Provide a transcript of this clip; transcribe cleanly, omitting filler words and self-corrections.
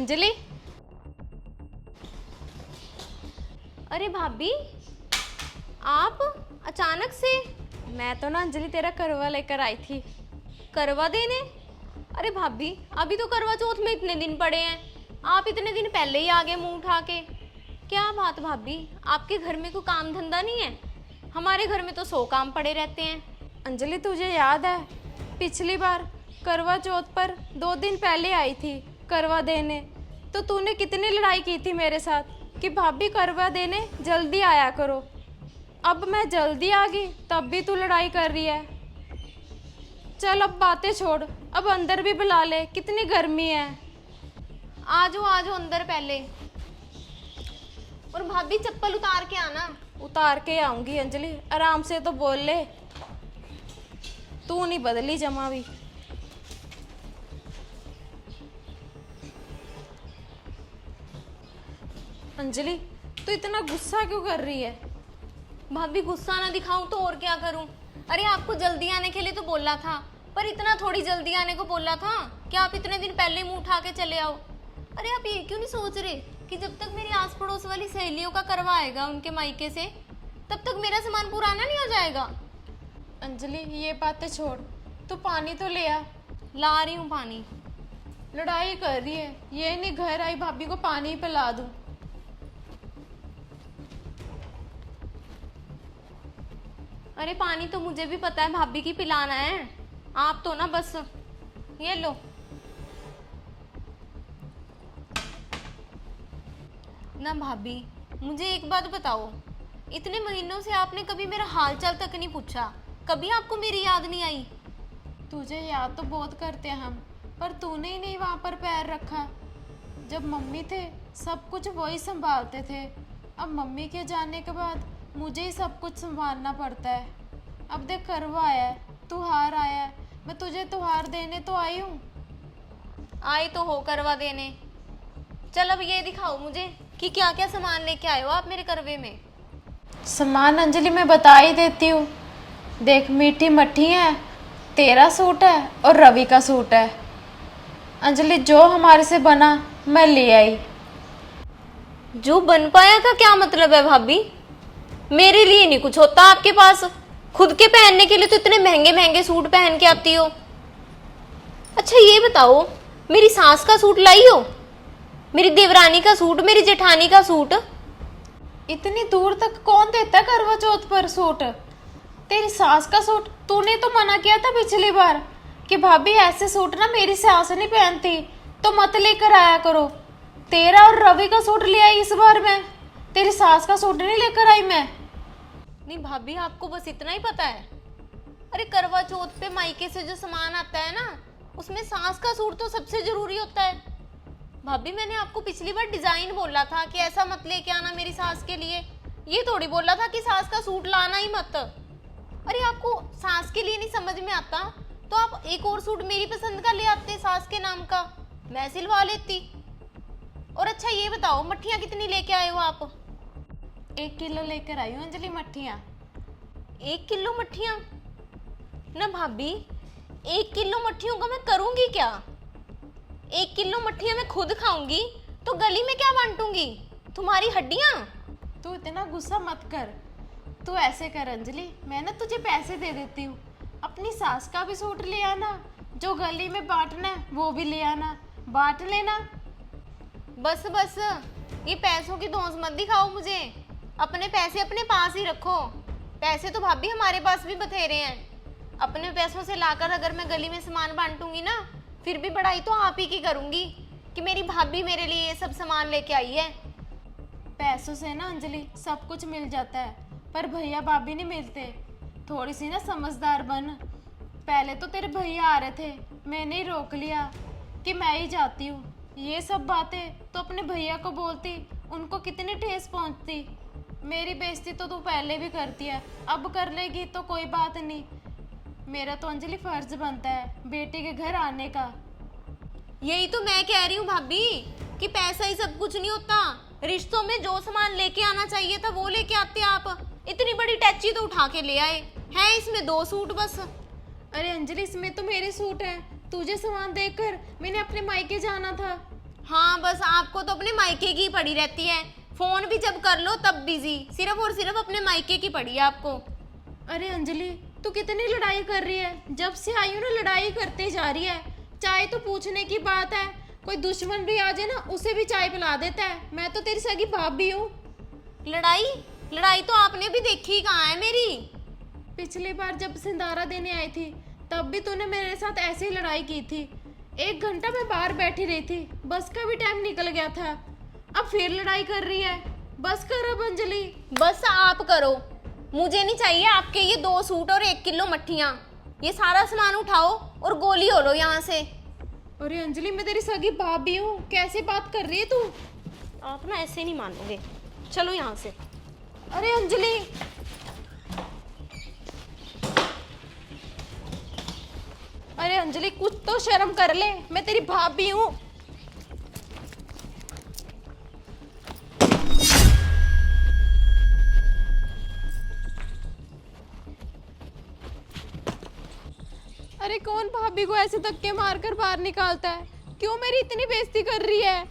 अंजलि। अरे भाभी, आप अचानक से? मैं तो ना अंजलि तेरा करवा लेकर आई थी। करवा देने? अरे भाभी, अभी तो करवा चौथ में इतने दिन पड़े हैं, आप इतने दिन पहले ही आ गए मुंह उठा के। क्या बात भाभी, आपके घर में कोई काम धंधा नहीं है? हमारे घर में तो 100 काम पड़े रहते हैं। अंजलि, तुझे याद है पिछली बार करवा चौथ पर 2 दिन पहले आई थी करवा देने, तो तूने कितनी लड़ाई की थी मेरे साथ कि भाभी करवा देने जल्दी आया करो। अब मैं जल्दी आ गई तब भी तू लड़ाई कर रही है। चल अब बातें छोड़, अब अंदर भी बुला ले, कितनी गर्मी है। आ जाओ अंदर पहले। और भाभी चप्पल उतार के आना। उतार के आऊंगी अंजलि, आराम से तो बोल ले। तू नहीं बदली जमा भी। अंजलि, तू इतना गुस्सा क्यों कर रही है? भाभी गुस्सा ना दिखाऊं तो और क्या करूं? अरे आपको जल्दी आने के लिए तो बोला था, पर इतना थोड़ी जल्दी आने को बोला था कि आप इतने दिन पहले मुंह उठा के चले आओ। अरे आप ये क्यों नहीं सोच रहे कि जब तक मेरी आस पड़ोस वाली सहेलियों का करवाएगा उनके मायके से, तब तक मेरा सामान पुराना नहीं हो जाएगा? अंजलि, ये बातें छोड़, तू पानी तो ले आ। ला रही हूँ पानी। लड़ाई कर रही है, ये नहीं घर आई भाभी को पानी पिला दूं। अरे पानी तो मुझे भी पता है भाभी की पिलाना है, आप तो ना बस ये लो। ना भाभी, मुझे एक बात बताओ, इतने महीनों से आपने कभी मेरा हाल चाल तक नहीं पूछा, कभी आपको मेरी याद नहीं आई? तुझे याद तो बहुत करते हैं हम, पर तूने ही नहीं वहाँ पर पैर रखा। जब मम्मी थे सब कुछ वही संभालते थे, अब मम्मी के जाने के बाद मुझे ही सब कुछ संभालना पड़ता है। अब देख करवा आया है, त्योहार आया है, मैं तुझे त्योहार देने तो आई हूँ। आई तो हो करवा देने। चल अब ये दिखाओ मुझे कि क्या क्या सामान लेके आए हो आप मेरे करवे में। सामान अंजलि मैं बता ही देती हूँ। देख, मीठी मट्ठी है, तेरा सूट है और रवि का सूट है। अंजलि, जो हमारे से बना मैं ले आई। जो बन पाया का क्या मतलब है भाभी? मेरे लिए नहीं कुछ होता आपके पास, खुद के पहनने के लिए तो इतने महंगे महंगे सूट पहन के आती हो। अच्छा ये बताओ, मेरी सास का सूट लाई हो? मेरी देवरानी का सूट, मेरी जेठानी का सूट? इतनी दूर तक कौन देता है करवा चौथ पर सूट? तेरी सास का सूट तूने तो मना किया था पिछली बार कि भाभी ऐसे सूट ना मेरी सास नहीं पहनती, तो मत लेकर आया करो। तेरा और रवि का सूट ले आई इस बार मैं, तेरी सास का सूट नहीं लेकर आई मैं। नहीं भाभी, आपको बस इतना ही पता है? अरे करवा चौथ पे मायके से जो सामान आता है ना, उसमें सास का सूट तो सबसे जरूरी होता है। भाभी, मैंने आपको पिछली बार डिजाइन बोला था कि ऐसा मत लेके आना मेरी सास के लिए, ये थोड़ी बोला था कि सास का सूट लाना ही मत। अरे आपको सास के लिए नहीं समझ में आता तो आप एक और सूट मेरी पसंद का ले आते, सास के नाम का, मैं सिलवा लेती। और अच्छा ये बताओ, मट्ठियाँ कितनी लेके आए हो आप? 1 किलो लेकर आई हूँ अंजलि मट्ठियाँ। 1 किलो मट्ठियाँ? ना भाभी, 1 किलो मट्ठियों का मैं करूंगी क्या? 1 किलो मट्ठियाँ मैं खुद खाऊंगी तो गली में क्या बांटूंगी? तुम्हारी हड्डियाँ? तू इतना गुस्सा मत कर। तू ऐसे कर अंजलि, मैं ना तुझे पैसे दे देती हूँ, अपनी सास का भी सूट ले आना, जो गली में बांटना है वो भी ले आना, बांट लेना। बस बस, ये पैसों की धौंस मत दिखाओ मुझे, अपने पैसे अपने पास ही रखो। पैसे तो भाभी हमारे पास भी बथेरे हैं, अपने पैसों से लाकर अगर मैं गली में सामान बांटूंगी ना, फिर भी बड़ाई तो आप ही की करूंगी कि मेरी भाभी मेरे लिए ये सब सामान लेके आई है। पैसों से ना अंजलि सब कुछ मिल जाता है, पर भैया भाभी नहीं मिलते। थोड़ी सी ना समझदार बन। पहले तो तेरे भैया आ रहे थे, मैंने ही रोक लिया कि मैं ही जाती हूँ। ये सब बातें तो अपने भैया को बोलती, उनको कितनी ठेस पहुँचती। मेरी बेइज्जती तो तू पहले भी करती है, अब कर लेगी तो कोई बात नहीं। मेरा तो अंजलि फर्ज बनता है बेटी के घर आने का। यही तो मैं कह रही हूँ भाभी कि पैसा ही सब कुछ नहीं होता, रिश्तों में जो सामान लेके आना चाहिए था वो लेके आते आप। इतनी बड़ी टैची तो उठा के ले आए हैं, इसमें 2 सूट बस। अरे अंजलि, इसमें तो मेरे सूट हैं, तुझे सामान देकर मैंने अपने मायके जाना था। हाँ बस आपको तो अपने मायके की पड़ी रहती है, फोन भी जब कर लो तब बिजी, सिर्फ और सिर्फ अपने मायके की पड़ी है आपको। अरे अंजलि, तू कितनी लड़ाई कर रही है? जब से आई हूँ ना लड़ाई करते जा रही है। चाय तो पूछने की बात है, कोई दुश्मन भी आ जाए ना उसे भी चाय पिला देता है। मैं तो तेरी सगी भाभी हूँ। लड़ाई लड़ाई तो आपने भी देखी कहाँ है मेरी। पिछली बार जब सिंदारा देने आई थी तब भी तूने मेरे साथ ऐसे ही लड़ाई की थी। 1 घंटा मैं बाहर बैठी रही थी, बस का भी टाइम निकल गया था। अब फिर लड़ाई कर रही है। बस कर अब अंजलि। बस आप करो, मुझे नहीं चाहिए आपके ये 2 सूट और 1 किलो मट्ठियाँ। ये सारा सामान उठाओ और गोली हो लो यहाँ से। अरे अंजलि, मैं तेरी सगी भाभी हूँ, कैसे बात कर रही है तू? आप ना ऐसे नहीं मानोगे, चलो यहाँ से। अरे अंजलि, अरे अंजलि कुछ तो शर्म कर ले, मैं तेरी भाभी हूँ। अरे कौन भाभी को ऐसे धक्के मारकर बाहर निकालता है? क्यों मेरी इतनी बेइज्जती कर रही है?